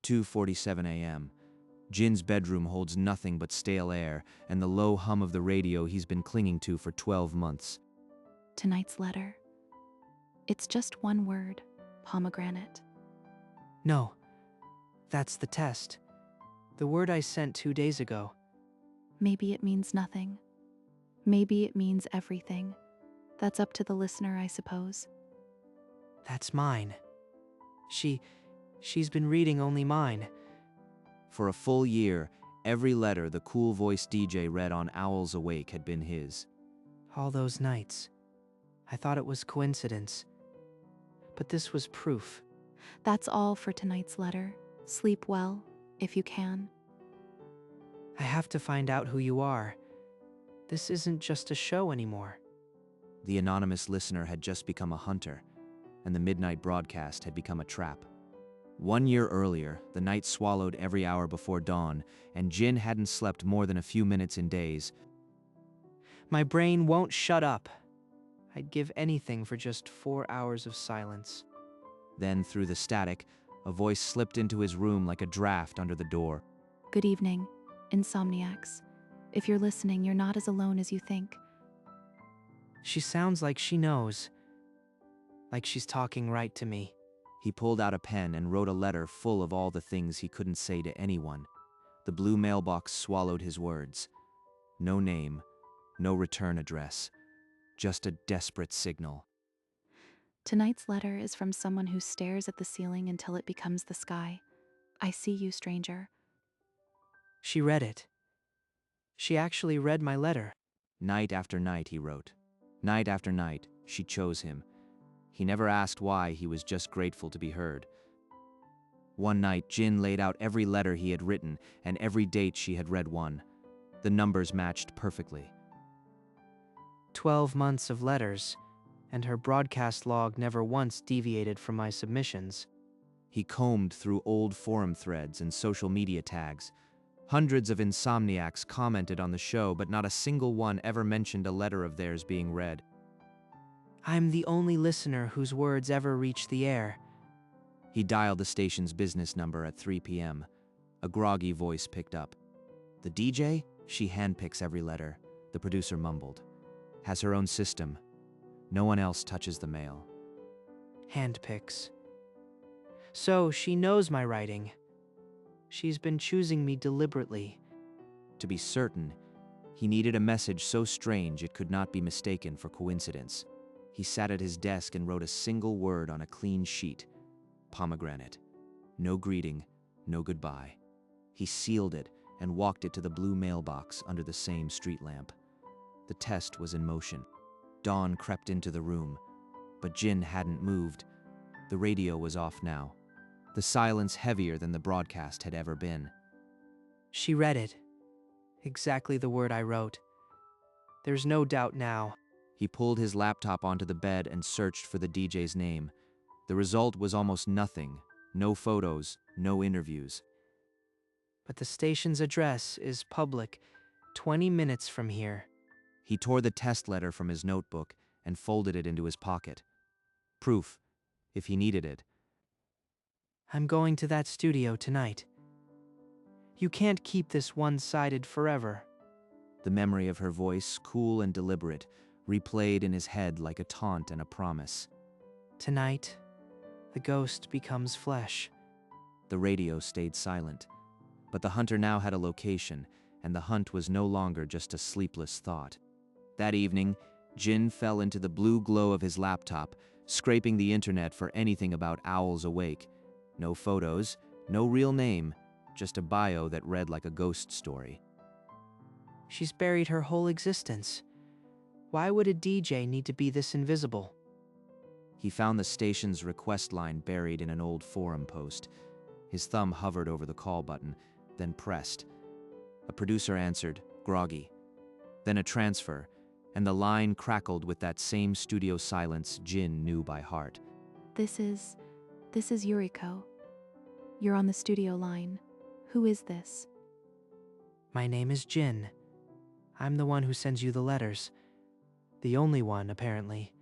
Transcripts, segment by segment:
2:47 a.m. Jin's bedroom holds nothing but stale air and the low hum of the radio he's been clinging to for 12 months. Tonight's letter. It's just one word, pomegranate. No, that's the test. The word I sent 2 days ago. Maybe it means nothing. Maybe it means everything. That's up to the listener, I suppose. That's mine. She's been reading only mine. For a full year, every letter the cool-voiced DJ read on Owls Awake had been his. All those nights. I thought it was coincidence. But this was proof. That's all for tonight's letter. Sleep well, if you can. I have to find out who you are. This isn't just a show anymore. The anonymous listener had just become a hunter, and the midnight broadcast had become a trap. 1 year earlier, the night swallowed every hour before dawn, and Jin hadn't slept more than a few minutes in days. My brain won't shut up. I'd give anything for just 4 hours of silence. Then, through the static, a voice slipped into his room like a draft under the door. Good evening, insomniacs. If you're listening, you're not as alone as you think. She sounds like she knows. Like she's talking right to me. He pulled out a pen and wrote a letter full of all the things he couldn't say to anyone. The blue mailbox swallowed his words. No name, no return address, just a desperate signal. Tonight's letter is from someone who stares at the ceiling until it becomes the sky. I see you, stranger. She read it. She actually read my letter. Night after night, he wrote. Night after night, she chose him. He never asked why, he was just grateful to be heard. One night, Jin laid out every letter he had written and every date she had read one. The numbers matched perfectly. 12 months of letters, and her broadcast log never once deviated from my submissions. He combed through old forum threads and social media tags. Hundreds of insomniacs commented on the show, but not a single one ever mentioned a letter of theirs being read. I'm the only listener whose words ever reach the air. He dialed the station's business number at 3 p.m. A groggy voice picked up. The DJ? She handpicks every letter, the producer mumbled. Has her own system. No one else touches the mail. Handpicks. So she knows my writing. She's been choosing me deliberately. To be certain, he needed a message so strange it could not be mistaken for coincidence. He sat at his desk and wrote a single word on a clean sheet. Pomegranate. No greeting, no goodbye. He sealed it and walked it to the blue mailbox under the same street lamp. The test was in motion. Dawn crept into the room, but Jin hadn't moved. The radio was off now, the silence heavier than the broadcast had ever been. She read it. Exactly the word I wrote. There's no doubt now. He pulled his laptop onto the bed and searched for the DJ's name. The result was almost nothing. No photos, no interviews. But the station's address is public, 20 minutes from here. He tore the test letter from his notebook and folded it into his pocket. Proof, if he needed it. I'm going to that studio tonight. You can't keep this one-sided forever. The memory of her voice, cool and deliberate, replayed in his head like a taunt and a promise. Tonight, the ghost becomes flesh. The radio stayed silent, but the hunter now had a location, and the hunt was no longer just a sleepless thought. That evening, Jin fell into the blue glow of his laptop, scraping the internet for anything about Owls Awake. No photos, no real name, just a bio that read like a ghost story. She's buried her whole existence. Why would a DJ need to be this invisible? He found the station's request line buried in an old forum post. His thumb hovered over the call button, then pressed. A producer answered, groggy. Then a transfer, and the line crackled with that same studio silence Jin knew by heart. This is Yuriko. You're on the studio line. Who is this? My name is Jin. I'm the one who sends you the letters. The only one, apparently.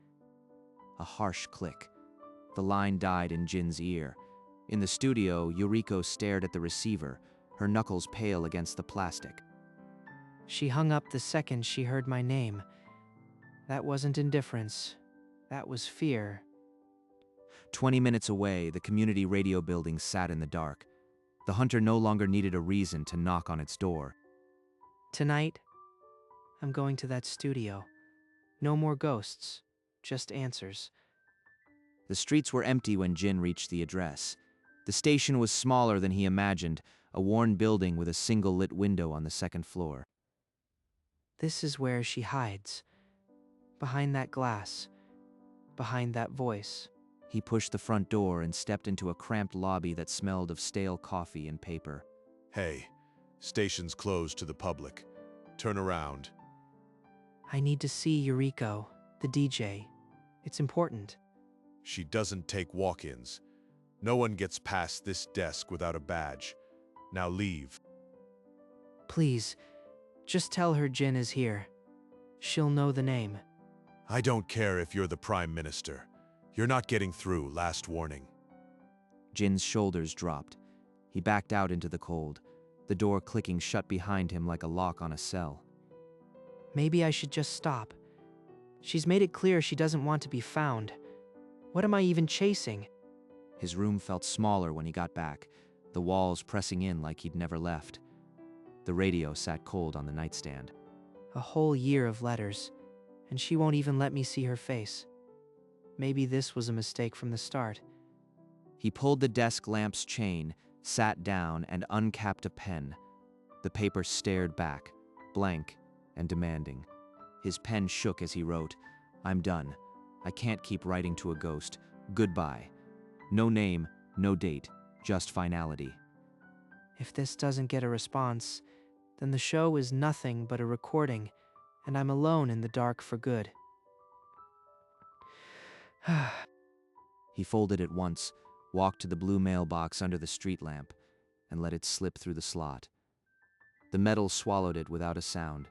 A harsh click. The line died in Jin's ear. In the studio, Yuriko stared at the receiver, her knuckles pale against the plastic. She hung up the second she heard my name. That wasn't indifference. That was fear. 20 minutes away, the community radio building sat in the dark. The hunter no longer needed a reason to knock on its door. Tonight, I'm going to that studio. No more ghosts, just answers. The streets were empty when Jin reached the address. The station was smaller than he imagined, a worn building with a single lit window on the second floor. This is where she hides. Behind that glass. Behind that voice. He pushed the front door and stepped into a cramped lobby that smelled of stale coffee and paper. Hey, station's closed to the public. Turn around. I need to see Yuriko, the DJ. It's important. She doesn't take walk-ins. No one gets past this desk without a badge. Now leave. Please, just tell her Jin is here. She'll know the name. I don't care if you're the Prime Minister. You're not getting through, last warning. Jin's shoulders dropped. He backed out into the cold, the door clicking shut behind him like a lock on a cell. Maybe I should just stop. She's made it clear she doesn't want to be found. What am I even chasing? His room felt smaller when he got back, the walls pressing in like he'd never left. The radio sat cold on the nightstand. A whole year of letters, and she won't even let me see her face. Maybe this was a mistake from the start. He pulled the desk lamp's chain, sat down, and uncapped a pen. The paper stared back, blank and demanding. His pen shook as he wrote, "I'm done. I can't keep writing to a ghost. Goodbye. No name, no date, just finality." If this doesn't get a response, then the show is nothing but a recording, and I'm alone in the dark for good. He folded it once, walked to the blue mailbox under the street lamp, and let it slip through the slot. The metal swallowed it without a sound.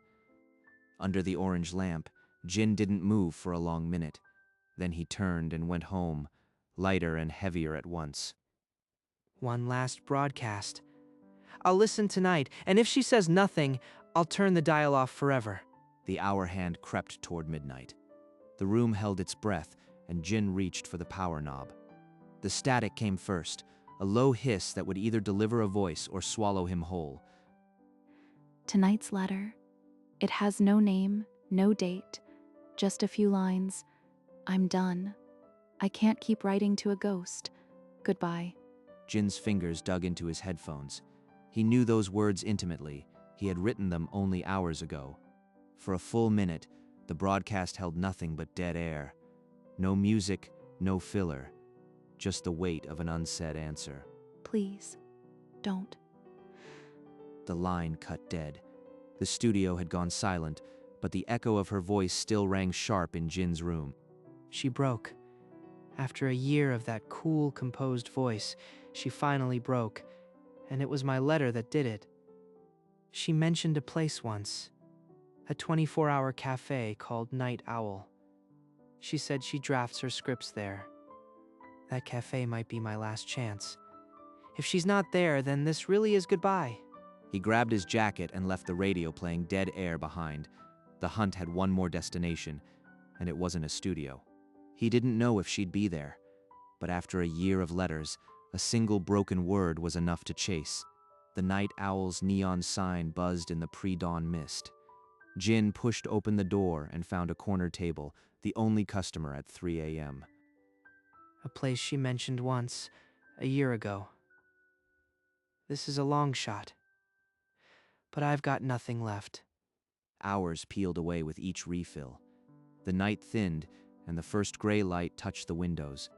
Under the orange lamp, Jin didn't move for a long minute. Then he turned and went home, lighter and heavier at once. One last broadcast. I'll listen tonight, and if she says nothing, I'll turn the dial off forever. The hour hand crept toward midnight. The room held its breath, and Jin reached for the power knob. The static came first, a low hiss that would either deliver a voice or swallow him whole. Tonight's letter. It has no name, no date, just a few lines. I'm done. I can't keep writing to a ghost. Goodbye. Jin's fingers dug into his headphones. He knew those words intimately. He had written them only hours ago. For a full minute, the broadcast held nothing but dead air. No music, no filler. Just the weight of an unsaid answer. Please, don't. The line cut dead. The studio had gone silent, but the echo of her voice still rang sharp in Jin's room. She broke. After a year of that cool, composed voice, she finally broke, and it was my letter that did it. She mentioned a place once, a 24-hour cafe called Night Owl. She said she drafts her scripts there. That cafe might be my last chance. If she's not there, then this really is goodbye. He grabbed his jacket and left the radio playing dead air behind. The hunt had one more destination, and it wasn't a studio. He didn't know if she'd be there, but after a year of letters, a single broken word was enough to chase. The Night Owl's neon sign buzzed in the pre-dawn mist. Jin pushed open the door and found a corner table, the only customer at 3 a.m. A place she mentioned once, a year ago. This is a long shot. But I've got nothing left. Hours peeled away with each refill. The night thinned, and the first gray light touched the windows.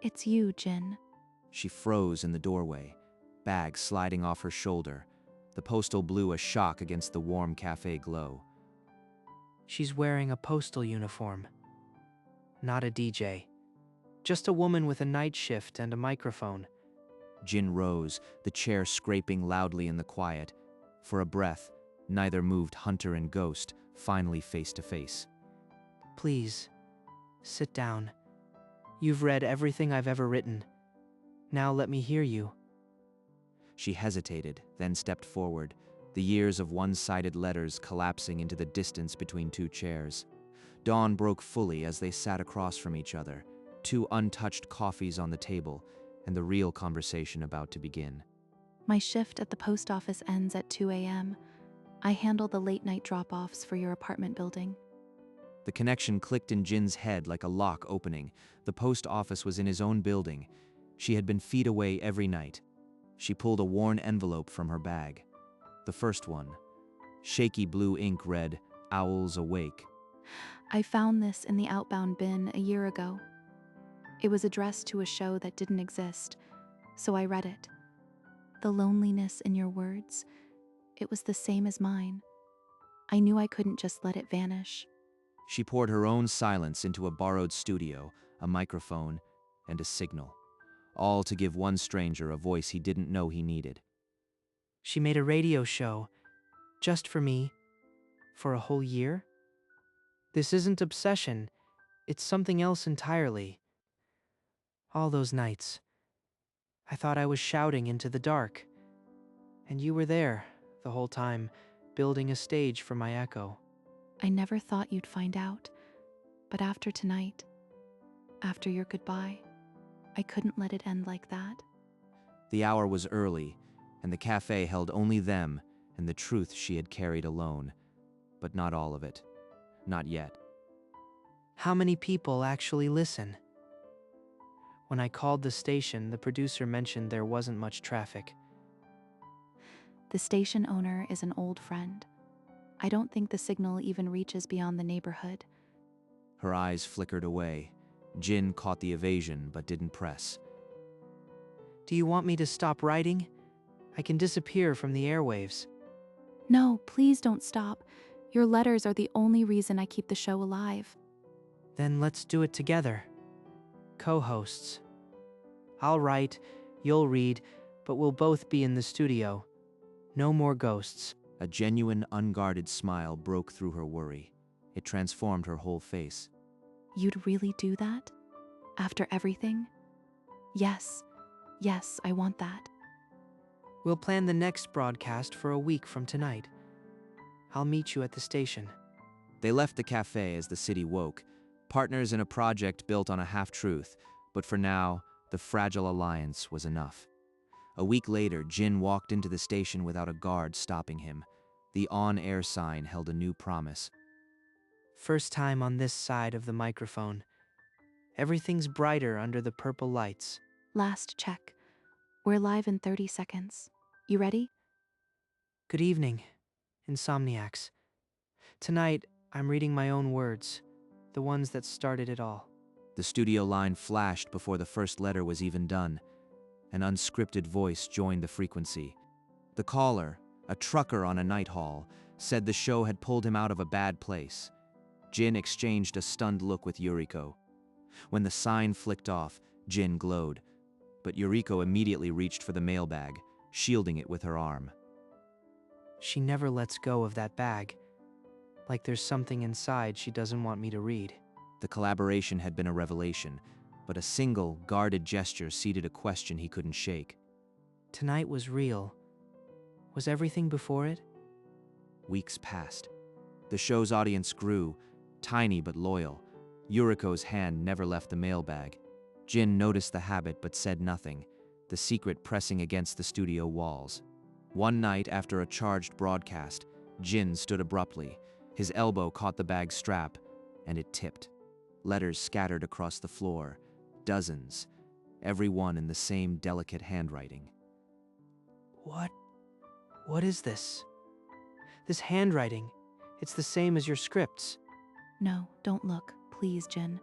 It's you, Jin. She froze in the doorway, bag sliding off her shoulder. The postal blew a shock against the warm cafe glow. She's wearing a postal uniform. Not a DJ. Just a woman with a night shift and a microphone. Jin rose, the chair scraping loudly in the quiet. For a breath, neither moved hunter and ghost, finally face to face. Please, sit down. You've read everything I've ever written. Now let me hear you. She hesitated, then stepped forward, the years of one-sided letters collapsing into the distance between two chairs. Dawn broke fully as they sat across from each other, two untouched coffees on the table, and the real conversation about to begin. My shift at the post office ends at 2 a.m. I handle the late-night drop-offs for your apartment building. The connection clicked in Jin's head like a lock opening. The post office was in his own building. She had been feet away every night. She pulled a worn envelope from her bag. The first one. Shaky blue ink read, "Owls Awake." I found this in the outbound bin a year ago. It was addressed to a show that didn't exist, so I read it. The loneliness in your words, it was the same as mine. I knew I couldn't just let it vanish. She poured her own silence into a borrowed studio, a microphone, and a signal, all to give one stranger a voice he didn't know he needed. She made a radio show, just for me, for a whole year? This isn't obsession, it's something else entirely. All those nights, I thought I was shouting into the dark, and you were there the whole time, building a stage for my echo. I never thought you'd find out, but after tonight, after your goodbye, I couldn't let it end like that. The hour was early, and the cafe held only them and the truth she had carried alone. But not all of it. Not yet. How many people actually listen? When I called the station, the producer mentioned there wasn't much traffic. The station owner is an old friend. I don't think the signal even reaches beyond the neighborhood. Her eyes flickered away. Jin caught the evasion but didn't press. Do you want me to stop writing? I can disappear from the airwaves. No, please don't stop. Your letters are the only reason I keep the show alive. Then let's do it together. Co-hosts. I'll write, you'll read, but we'll both be in the studio. No more ghosts. A genuine, unguarded smile broke through her worry. It transformed her whole face. You'd really do that? After everything? Yes, I want that. We'll plan the next broadcast for a week from tonight. I'll meet you at the station. They left the cafe as the city woke, partners in a project built on a half-truth, but for now, the fragile alliance was enough. A week later, Jin walked into the station without a guard stopping him. The on-air sign held a new promise. First time on this side of the microphone. Everything's brighter under the purple lights. Last check. We're live in 30 seconds. You ready? Good evening, insomniacs. Tonight, I'm reading my own words, the ones that started it all. The studio line flashed before the first letter was even done. An unscripted voice joined the frequency. The caller, a trucker on a night haul, said the show had pulled him out of a bad place. Jin exchanged a stunned look with Yuriko. When the sign flicked off, Jin glowed, but Yuriko immediately reached for the mailbag, shielding it with her arm. She never lets go of that bag, like there's something inside she doesn't want me to read. The collaboration had been a revelation, but a single, guarded gesture seeded a question he couldn't shake. Tonight was real. Was everything before it? Weeks passed. The show's audience grew, tiny but loyal. Yuriko's hand never left the mailbag. Jin noticed the habit but said nothing, the secret pressing against the studio walls. One night after a charged broadcast, Jin stood abruptly. His elbow caught the bag's strap, and it tipped. Letters scattered across the floor, dozens, every one in the same delicate handwriting. What is this? This handwriting, it's the same as your scripts. No, don't look. Please, Jin.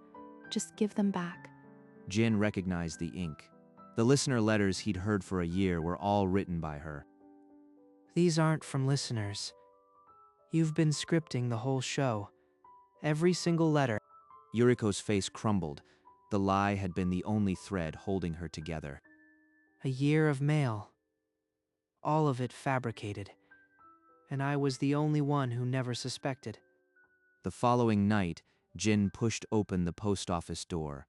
Just give them back. Jin recognized the ink. The listener letters he'd heard for a year were all written by her. These aren't from listeners. You've been scripting the whole show. Every single letter. Yuriko's face crumbled. The lie had been the only thread holding her together. A year of mail. All of it fabricated. And I was the only one who never suspected. The following night, Jin pushed open the post office door.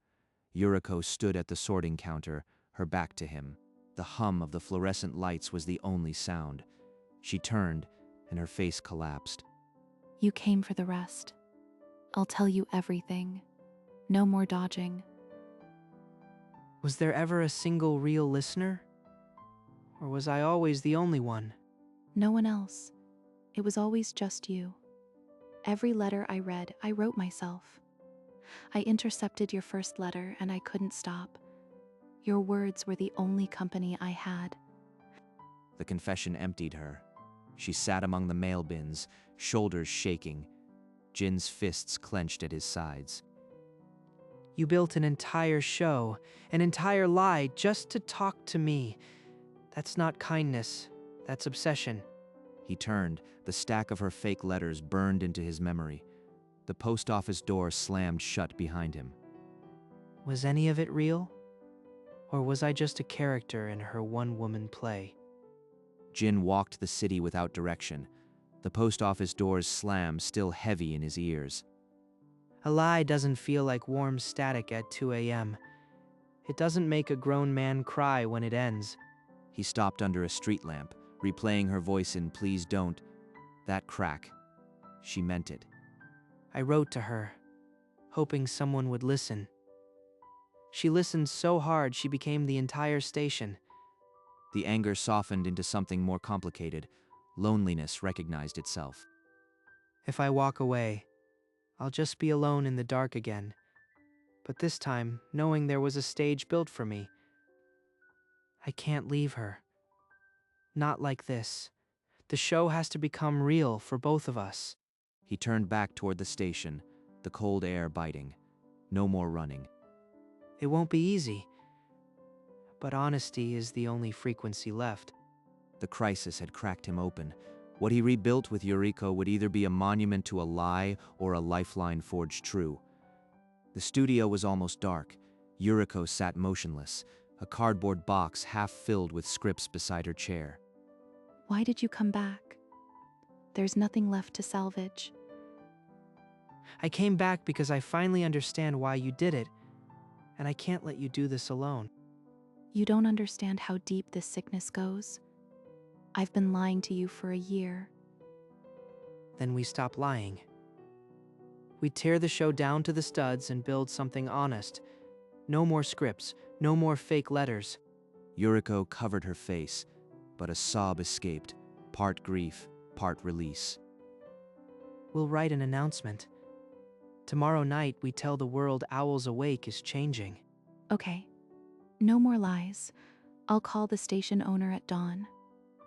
Yuriko stood at the sorting counter, her back to him. The hum of the fluorescent lights was the only sound. She turned, and her face collapsed. You came for the rest. I'll tell you everything. No more dodging. Was there ever a single real listener? Or was I always the only one? No one else. It was always just you. Every letter I read, I wrote myself. I intercepted your first letter and I couldn't stop. Your words were the only company I had. The confession emptied her. She sat among the mail bins, shoulders shaking. Jin's fists clenched at his sides. You built an entire show, an entire lie just to talk to me. That's not kindness, that's obsession. He turned. The stack of her fake letters burned into his memory. The post office door slammed shut behind him. Was any of it real? Or was I just a character in her one-woman play? Jin walked the city without direction. The post office doors slammed, still heavy in his ears. A lie doesn't feel like warm static at 2 a.m. It doesn't make a grown man cry when it ends. He stopped under a street lamp, replaying her voice in "Please don't." That crack. She meant it. I wrote to her, hoping someone would listen. She listened so hard she became the entire station. The anger softened into something more complicated. Loneliness recognized itself. If I walk away, I'll just be alone in the dark again. But this time, knowing there was a stage built for me. I can't leave her. Not like this. The show has to become real for both of us. He turned back toward the station, the cold air biting. No more running. It won't be easy. But honesty is the only frequency left. The crisis had cracked him open. What he rebuilt with Yuriko would either be a monument to a lie or a lifeline forged true. The studio was almost dark. Yuriko sat motionless, a cardboard box half filled with scripts beside her chair. Why did you come back? There's nothing left to salvage. I came back because I finally understand why you did it, and I can't let you do this alone. You don't understand how deep this sickness goes. I've been lying to you for a year. Then we stop lying. We tear the show down to the studs and build something honest. No more scripts, no more fake letters. Yuriko covered her face, but a sob escaped, part grief, part release. We'll write an announcement. Tomorrow night we tell the world Owls Awake is changing. Okay. No more lies. I'll call the station owner at dawn.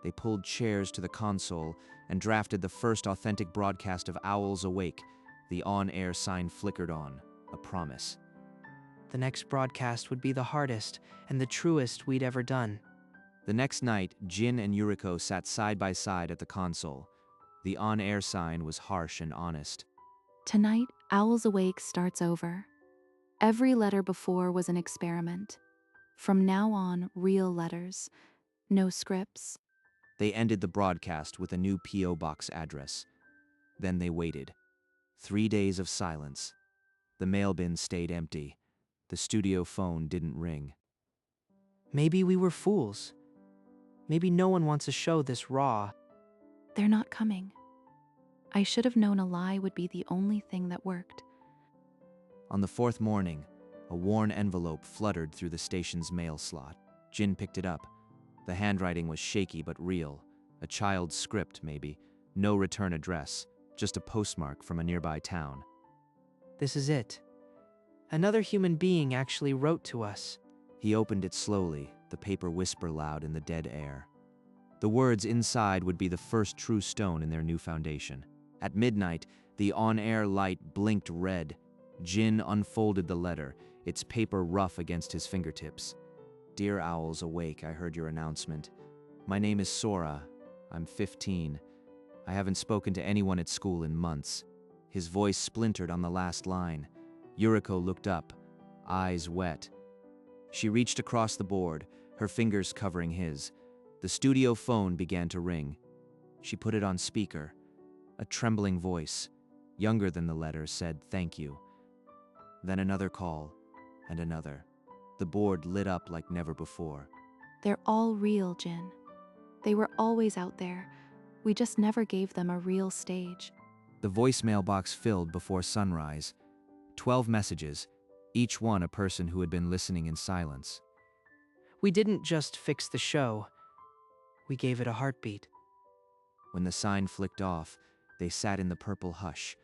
They pulled chairs to the console and drafted the first authentic broadcast of Owls Awake. The on-air sign flickered on, a promise. The next broadcast would be the hardest and the truest we'd ever done. The next night, Jin and Yuriko sat side by side at the console. The on-air sign was harsh and honest. Tonight, Owls Awake starts over. Every letter before was an experiment. From now on, real letters. No scripts. They ended the broadcast with a new P.O. box address. Then they waited. 3 days of silence. The mail bin stayed empty. The studio phone didn't ring. Maybe we were fools. Maybe no one wants a show this raw. They're not coming. I should have known a lie would be the only thing that worked. On the fourth morning, a worn envelope fluttered through the station's mail slot. Jin picked it up. The handwriting was shaky but real. A child's script, maybe. No return address, just a postmark from a nearby town. This is it. Another human being actually wrote to us. He opened it slowly, the paper whisper loud in the dead air. The words inside would be the first true stone in their new foundation. At midnight, the on-air light blinked red. Jin unfolded the letter, its paper rough against his fingertips. "Dear Owls Awake, I heard your announcement. My name is Sora. I'm 15. I haven't spoken to anyone at school in months." His voice splintered on the last line. Yuriko looked up, eyes wet. She reached across the board, her fingers covering his. The studio phone began to ring. She put it on speaker. A trembling voice, younger than the letter, said, "Thank you." Then another call, and another. The board lit up like never before. They're all real, Jin. They were always out there. We just never gave them a real stage. The voicemail box filled before sunrise. 12 messages, each one a person who had been listening in silence. We didn't just fix the show, we gave it a heartbeat. When the sign flicked off, they sat in the purple hush,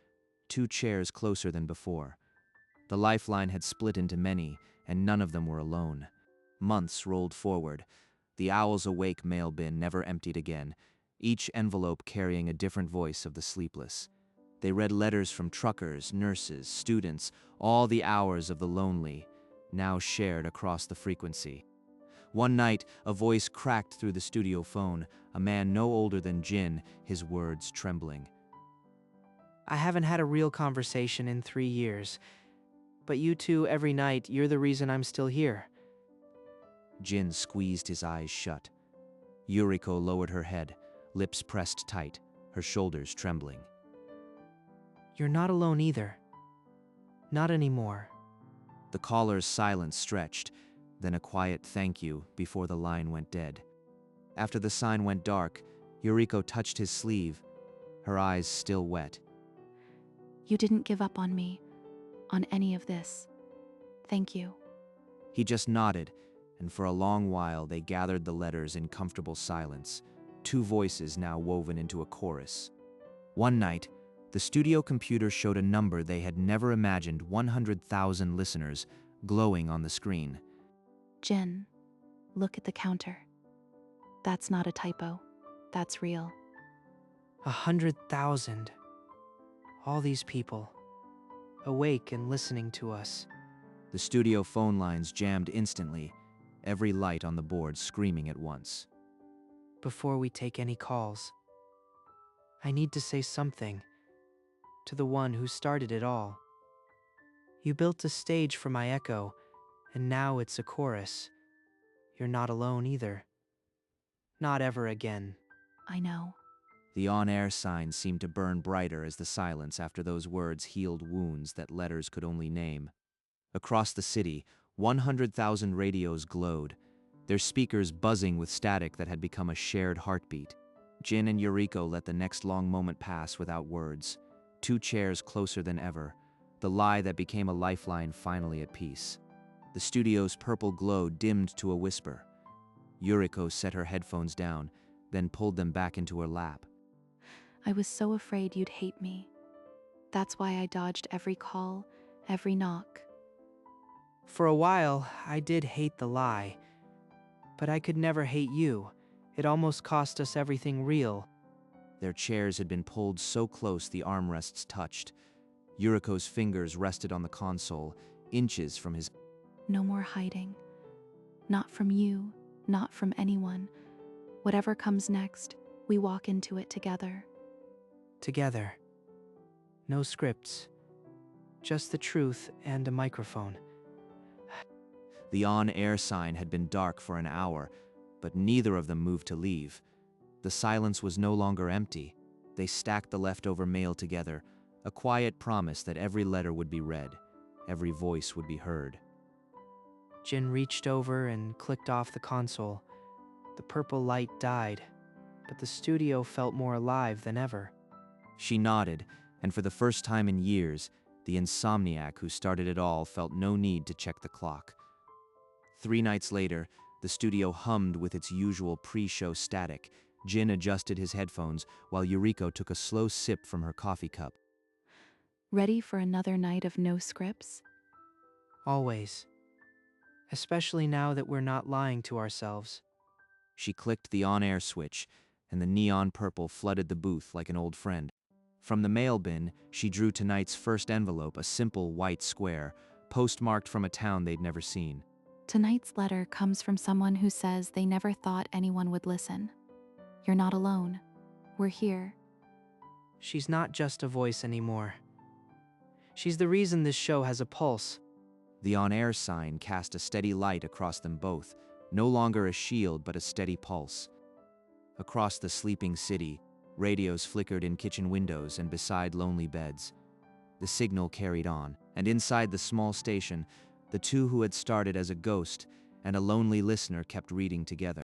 2 chairs closer than before. The lifeline had split into many, and none of them were alone. Months rolled forward. The Owl's awake mail bin never emptied again, each envelope carrying a different voice of the sleepless. They read letters from truckers, nurses, students, all the hours of the lonely, now shared across the frequency. One night, a voice cracked through the studio phone, a man no older than Jin, his words trembling. I haven't had a real conversation in 3 years, but you two every night, you're the reason I'm still here. Jin squeezed his eyes shut. Yuriko lowered her head, lips pressed tight, her shoulders trembling. You're not alone either. Not anymore. The caller's silence stretched, then a quiet thank you before the line went dead. After the sign went dark, Yuriko touched his sleeve, her eyes still wet. You didn't give up on me, on any of this. Thank you. He just nodded, and for a long while they gathered the letters in comfortable silence, 2 voices now woven into a chorus. One night, the studio computer showed a number they had never imagined, 100,000 listeners, glowing on the screen. Jin, look at the counter. That's not a typo. That's real. 100,000. All these people, awake and listening to us. The studio phone lines jammed instantly, every light on the board screaming at once. Before we take any calls, I need to say something to the one who started it all. You built a stage for my echo, and now it's a chorus. You're not alone either. Not ever again. I know. The on-air sign seemed to burn brighter as the silence after those words healed wounds that letters could only name. Across the city, 100,000 radios glowed, their speakers buzzing with static that had become a shared heartbeat. Jin and Yuriko let the next long moment pass without words, 2 chairs closer than ever, the lie that became a lifeline finally at peace. The studio's purple glow dimmed to a whisper. Yuriko set her headphones down, then pulled them back into her lap. I was so afraid you'd hate me. That's why I dodged every call, every knock. For a while, I did hate the lie, but I could never hate you. It almost cost us everything real. Their chairs had been pulled so close the armrests touched. Yuriko's fingers rested on the console, inches from his. No more hiding. Not from you, not from anyone. Whatever comes next, we walk into it together. Together. No scripts. Just the truth and a microphone. The on-air sign had been dark for an hour, but neither of them moved to leave. The silence was no longer empty. They stacked the leftover mail together, a quiet promise that every letter would be read, every voice would be heard. Jin reached over and clicked off the console. The purple light died, but the studio felt more alive than ever. She nodded, and for the first time in years, the insomniac who started it all felt no need to check the clock. 3 nights later, the studio hummed with its usual pre-show static. Jin adjusted his headphones while Yuriko took a slow sip from her coffee cup. Ready for another night of no scripts? Always. Especially now that we're not lying to ourselves. She clicked the on-air switch, and the neon purple flooded the booth like an old friend. From the mail bin, she drew tonight's first envelope, a simple white square, postmarked from a town they'd never seen. Tonight's letter comes from someone who says they never thought anyone would listen. You're not alone. We're here. She's not just a voice anymore. She's the reason this show has a pulse. The on-air sign cast a steady light across them both, no longer a shield but a steady pulse. Across the sleeping city, radios flickered in kitchen windows and beside lonely beds. The signal carried on, and inside the small station, The two who had started as a ghost and a lonely listener kept reading together.